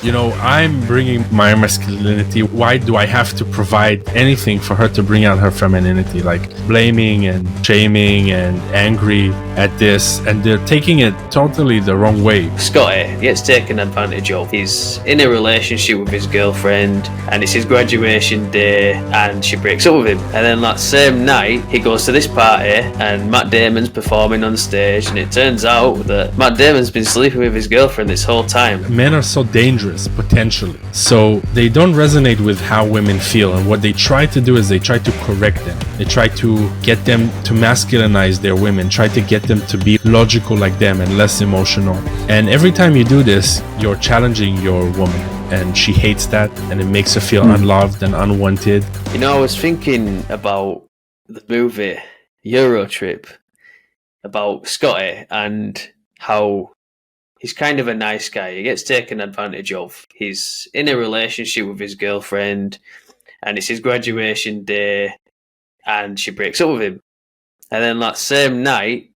I'm bringing my masculinity. Why do I have to provide anything for her to bring out her femininity? Like blaming and shaming and angry at this, and they're taking it totally the wrong way. Scotty gets taken advantage of. He's in a relationship with his girlfriend, and it's his graduation day, and she breaks up with him. And then that same night, he goes to this party, and Matt Damon's performing on stage, and it turns out that Matt Damon's been sleeping with his girlfriend this whole time. Men are so dangerous, potentially. So they don't resonate with how women feel, and what they try to do is they try to correct them. They try to get them to masculinize their women, try to get them to be logical like them and less emotional. And every time you do this, you're challenging your woman, and she hates that, and it makes her feel unloved and unwanted. I was thinking about the movie Euro Trip, about Scotty and how he's kind of a nice guy. He gets taken advantage of. He's in a relationship with his girlfriend, and it's his graduation day, and she breaks up with him. And then that same night,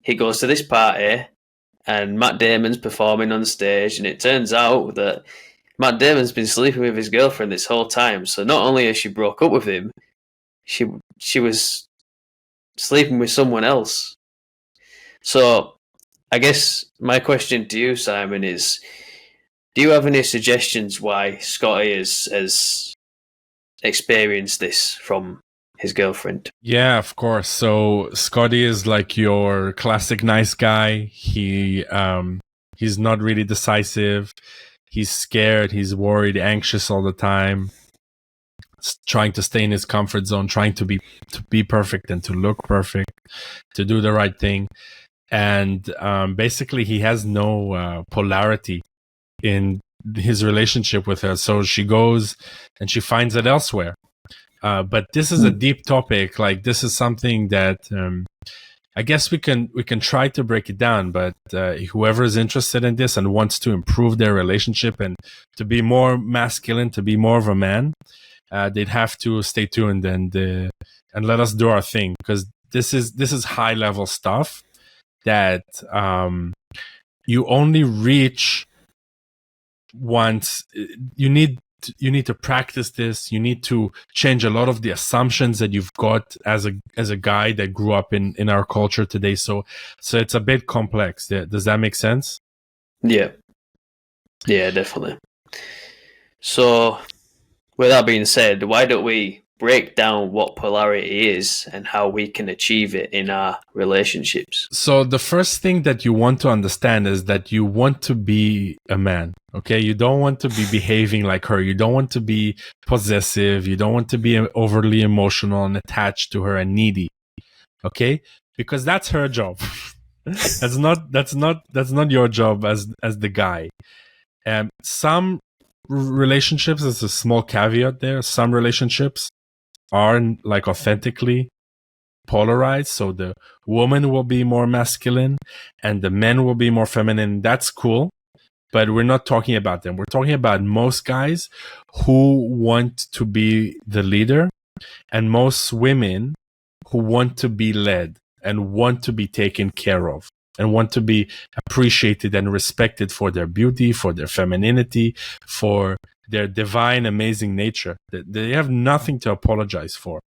he goes to this party, and Matt Damon's performing on stage, and it turns out that Matt Damon's been sleeping with his girlfriend this whole time. So not only has she broke up with him, she was sleeping with someone else. So I guess my question to you, Simon, is: do you have any suggestions why Scotty has experienced this from his girlfriend? Yeah, of course. So Scotty is like your classic nice guy. He's not really decisive. He's scared. He's worried, anxious all the time. Trying to stay in his comfort zone, trying to be perfect and to look perfect, to do the right thing. And basically he has no polarity in his relationship with her. So she goes and she finds it elsewhere. But this is a deep topic. Like, this is something that I guess we can try to break it down. But whoever is interested in this and wants to improve their relationship and to be more masculine, to be more of a man, they'd have to stay tuned and let us do our thing, because this is high level stuff that you only reach once. You need to practice this. You need to change a lot of the assumptions that you've got as a guy that grew up in our culture today. So it's a bit complex. Does that make sense? Yeah, definitely. So with that being said, why don't we break down what polarity is and how we can achieve it in our relationships? So the first thing that you want to understand is that you want to be a man. Okay, you don't want to be behaving like her. You don't want to be possessive. You don't want to be overly emotional and attached to her and needy. Okay, because that's her job. that's not your job as the guy. Some relationships, there's a small caveat there. Some relationships are like authentically polarized, so the woman will be more masculine and the men will be more feminine. That's cool, but we're not talking about them. We're talking about most guys who want to be the leader, and most women who want to be led and want to be taken care of and want to be appreciated and respected for their beauty, for their femininity, for their divine, amazing nature. They have nothing to apologize for.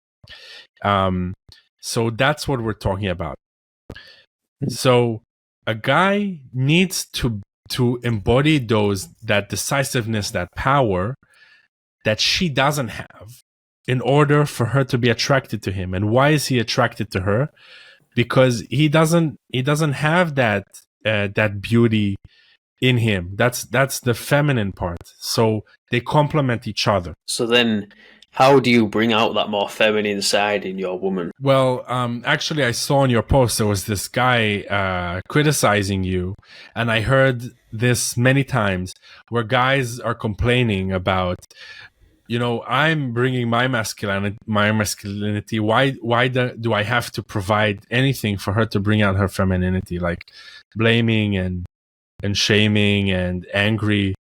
So that's what we're talking about. So a guy needs to embody that decisiveness, that power that she doesn't have, in order for her to be attracted to him. And why is he attracted to her? Because he doesn't have that beauty in him. That's the feminine part. So they complement each other. So then, how do you bring out that more feminine side in your woman? Well, actually, I saw in your post there was this guy criticizing you, and I heard this many times where guys are complaining about, I'm bringing my masculinity. Why do I have to provide anything for her to bring out her femininity? Like blaming and shaming and angry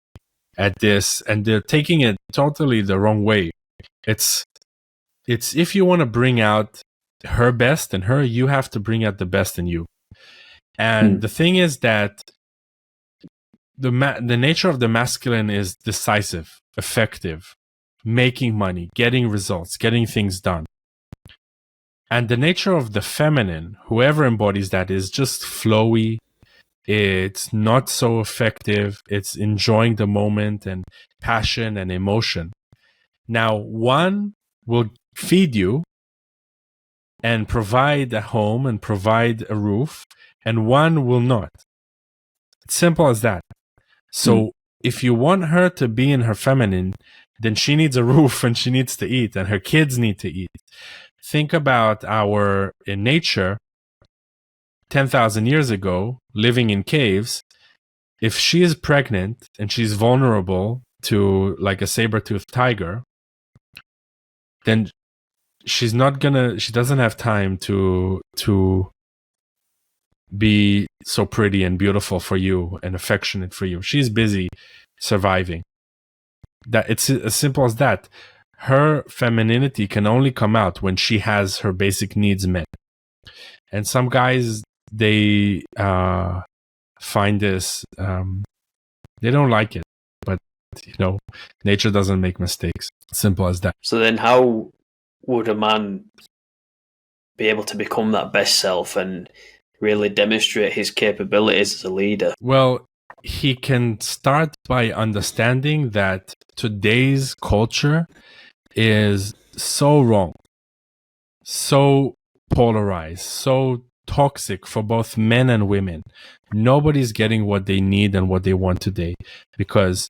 at this, and they're taking it totally the wrong way. It's if you want to bring out her best in her, you have to bring out the best in you. And the thing is that the nature of the masculine is decisive, effective, making money, getting results, getting things done. And the nature of the feminine, whoever embodies that, is just flowy. It's not so effective. It's enjoying the moment and passion and emotion. Now, one will feed you and provide a home and provide a roof, and one will not. It's simple as that. So if you want her to be in her feminine, then she needs a roof and she needs to eat, and her kids need to eat. Think about our in nature 10,000 years ago, living in caves. If she is pregnant and she's vulnerable to like a saber-toothed tiger, then she doesn't have time to be so pretty and beautiful for you and affectionate for you. She's busy surviving. That it's as simple as that. Her femininity can only come out when she has her basic needs met. And some guys, they find this, they don't like it, but nature doesn't make mistakes. Simple as that. So then how would a man be able to become that best self and really demonstrate his capabilities as a leader? Well, he can start by understanding that today's culture is so wrong, so polarized, so toxic for both men and women. Nobody's getting what they need and what they want today because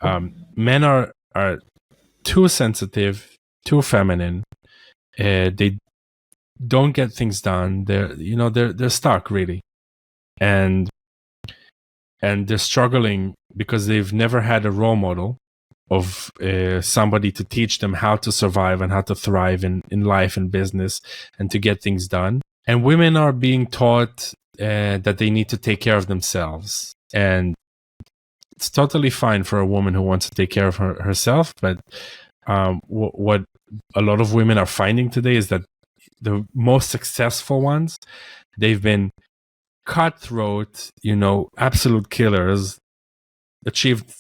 men are too sensitive, too feminine. They don't get things done. They're stuck really, and they're struggling because they've never had a role model of somebody to teach them how to survive and how to thrive in life and business and to get things done. And women are being taught that they need to take care of themselves. And it's totally fine for a woman who wants to take care of herself. But what a lot of women are finding today is that the most successful ones, they've been cutthroat, absolute killers, achieved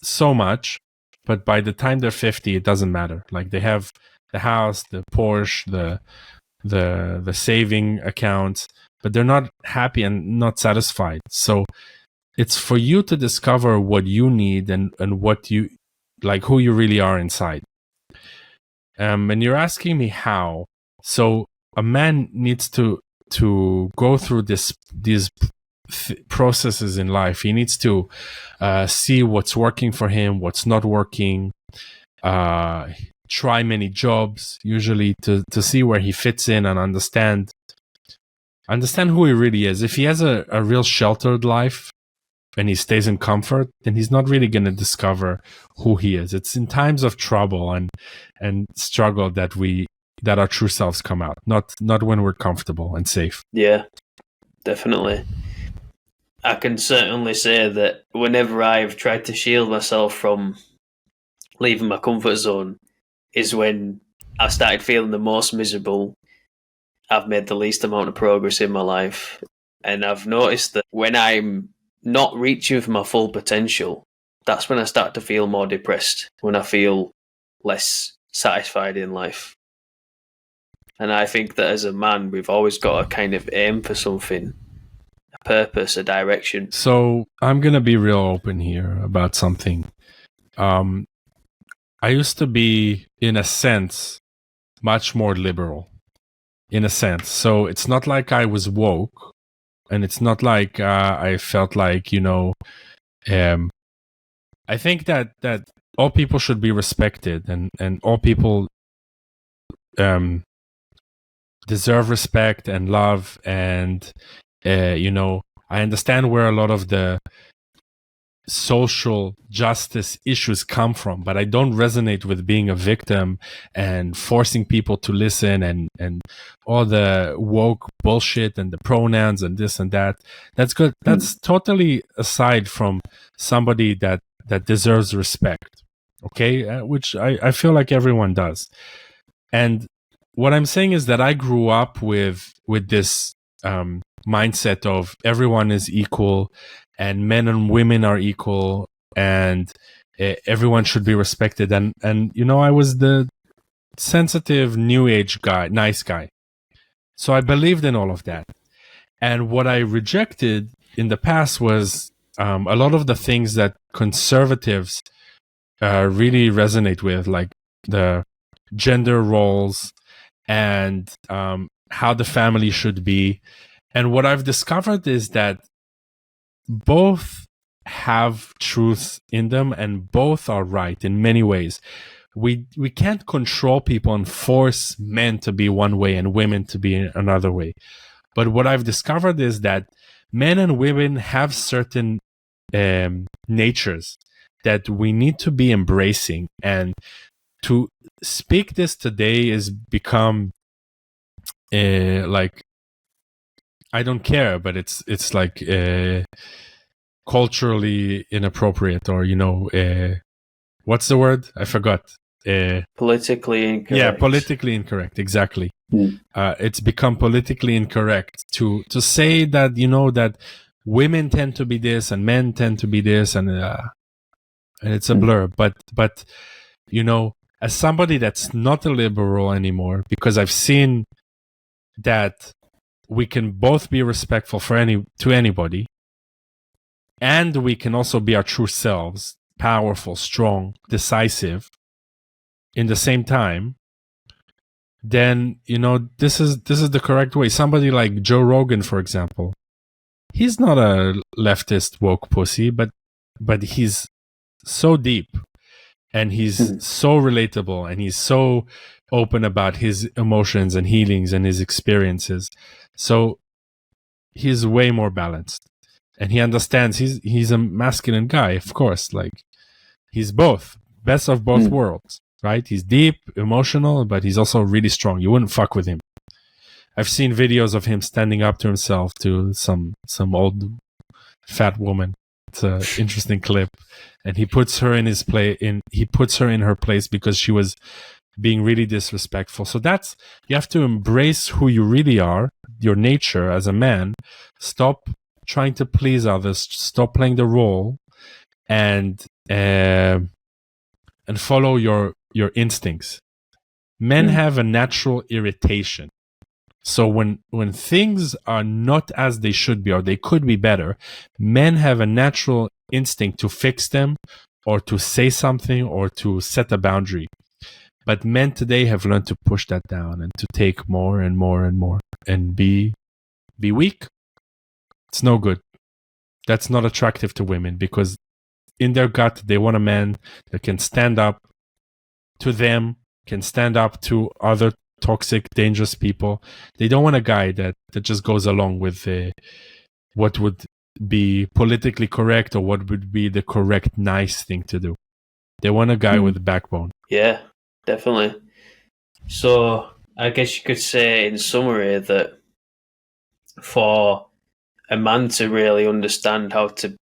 so much, but by the time they're 50, it doesn't matter. Like they have the house, the Porsche, the saving accounts, but they're not happy and not satisfied. So it's for you to discover what you need and what you like, who you really are inside. And you're asking me how. So a man needs to go through these processes in life. He needs to see what's working for him, what's not working, try many jobs, usually to see where he fits in and understand who he really is. If he has a real sheltered life and he stays in comfort, then he's not really going to discover who he is. It's in times of trouble and struggle that our true selves come out, not when we're comfortable and safe. Yeah, definitely. I can certainly say that whenever I've tried to shield myself from leaving my comfort zone is when I started feeling the most miserable. I've made the least amount of progress in my life. And I've noticed that when I'm not reaching for my full potential, that's when I start to feel more depressed, when I feel less satisfied in life. And I think that as a man, we've always got to kind of aim for something, a purpose, a direction. So I'm going to be real open here about something. I used to be, in a sense, much more liberal, in a sense. So it's not like I was woke, and it's not like I felt like, I think that all people should be respected, and all people deserve respect and love. And, I understand where a lot of the social justice issues come from, but I don't resonate with being a victim and forcing people to listen and all the woke bullshit and the pronouns and this and that. That's good. That's totally aside from somebody that deserves respect. Okay. Which I feel like everyone does. And what I'm saying is that I grew up with this mindset of everyone is equal and men and women are equal, and everyone should be respected. And you know, I was the sensitive new age guy, nice guy. So I believed in all of that. And what I rejected in the past was a lot of the things that conservatives really resonate with, like the gender roles and how the family should be. And what I've discovered is that both have truths in them, and both are right in many ways. We can't control people and force men to be one way and women to be another way. But what I've discovered is that men and women have certain natures that we need to be embracing. And to speak this today is become like, I don't care, but it's like culturally inappropriate, or you know, what's the word? I forgot. Politically incorrect. Yeah, politically incorrect. Exactly. It's become politically incorrect to say that, you know, that women tend to be this and men tend to be this, and it's a blur. But you know, as somebody that's not a liberal anymore, because I've seen that we can both be respectful to anybody, and we can also be our true selves, powerful, strong, decisive, in the same time, then, you know, this is the correct way. Somebody like Joe Rogan, for example, he's not a leftist woke pussy, but he's so deep, and he's so relatable, and he's so open about his emotions and healings and his experiences. So he's way more balanced, and he understands he's a masculine guy, of course. Like, he's both, best of both worlds, right? He's deep, emotional, but he's also really strong. You wouldn't fuck with him. I've seen videos of him standing up to himself to some old fat woman. It's an interesting clip, and he puts her in he puts her in her place because she was being really disrespectful. So that's, you have to embrace who you really are, your nature as a man. Stop trying to please others. Stop playing the role, and follow your instincts. Men have a natural irritation. So when things are not as they should be, or they could be better, men have a natural instinct to fix them, or to say something, or to set a boundary. But men today have learned to push that down, and to take more and more and more, and be weak. It's no good. That's not attractive to women, because in their gut, they want a man that can stand up to them, can stand up to other toxic, dangerous people. They don't want a guy that just goes along with what would be politically correct, or what would be the correct, nice thing to do. They want a guy with a backbone. Yeah, definitely. So I guess you could say in summary that for a man to really understand how to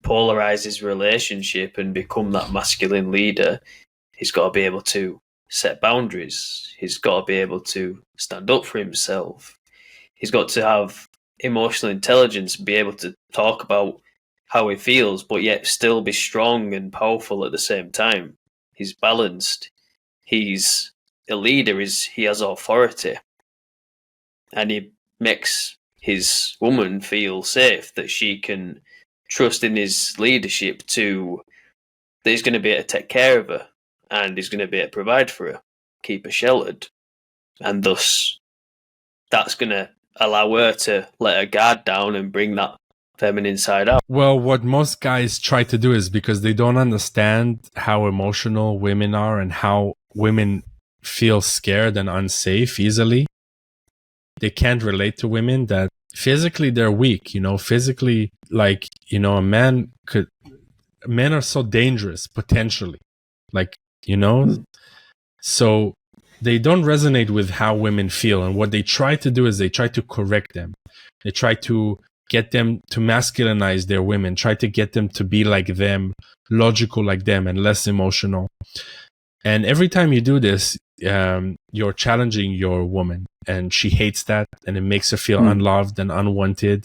polarize his relationship and become that masculine leader, he's got to be able to set boundaries. He's got to be able to stand up for himself. He's got to have emotional intelligence, be able to talk about how he feels, but yet still be strong and powerful at the same time. He's balanced. He's a leader. He has authority, and he makes his woman feel safe, that she can trust in his leadership, that he's going to be able to take care of her, and he's going to be able to provide for her, keep her sheltered, and thus that's going to allow her to let her guard down and bring that feminine side out. Well, what most guys try to do is, because they don't understand how emotional women are and how women feel scared and unsafe easily, they can't relate to women that physically they're weak, you know, physically, like, you know, men are so dangerous potentially, like, you know, so they don't resonate with how women feel. And what they try to do is they try to correct them. They try to get them to masculinize their women, try to get them to be like them, logical like them, and less emotional. And every time you do this, you're challenging your woman, and she hates that, and it makes her feel unloved and unwanted.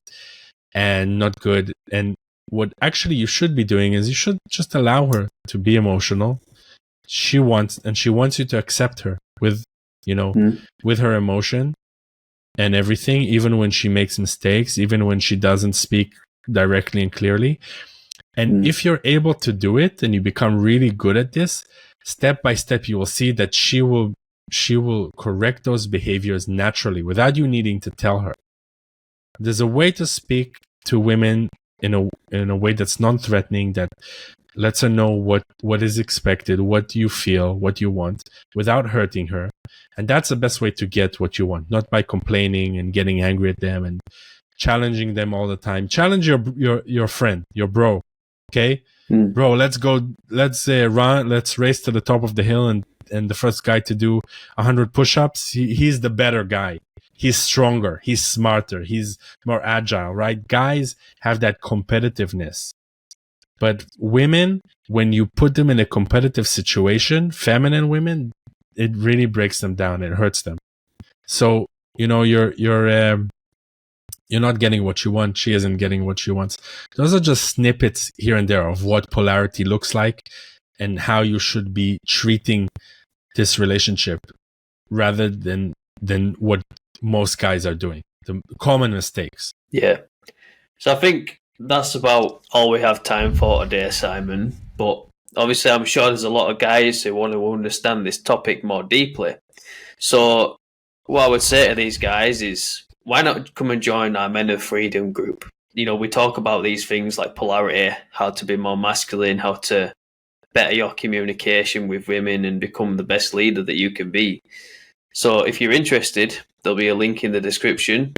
and not good. And what actually you should be doing is you should just allow her to be emotional. She wants you to accept her with, with her emotion and everything, even when she makes mistakes, even when she doesn't speak directly and clearly. And if you're able to do it and you become really good at this, step by step, you will see that she will correct those behaviors naturally without you needing to tell her. There's a way to speak to women in a way that's non-threatening, that lets her know what is expected, what you feel, what you want, without hurting her. And that's the best way to get what you want, not by complaining and getting angry at them and challenging them all the time. Challenge your friend, your bro. Okay, bro, let's go. Let's run. Let's race to the top of the hill, and the first guy to do 100 push-ups, he's the better guy. He's stronger. He's smarter. He's more agile, right? Guys have that competitiveness. But women, when you put them in a competitive situation, feminine women, it really breaks them down. It hurts them. So, you're not getting what you want. She isn't getting what she wants. Those are just snippets here and there of what polarity looks like and how you should be treating this relationship, rather than what most guys are doing. The common mistakes. Yeah. So I think that's about all we have time for today, Simon. But obviously, I'm sure there's a lot of guys who want to understand this topic more deeply. So what I would say to these guys is, why not come and join our Men of Freedom group? We talk about these things like polarity, how to be more masculine, how to better your communication with women and become the best leader that you can be. So if you're interested, there'll be a link in the description.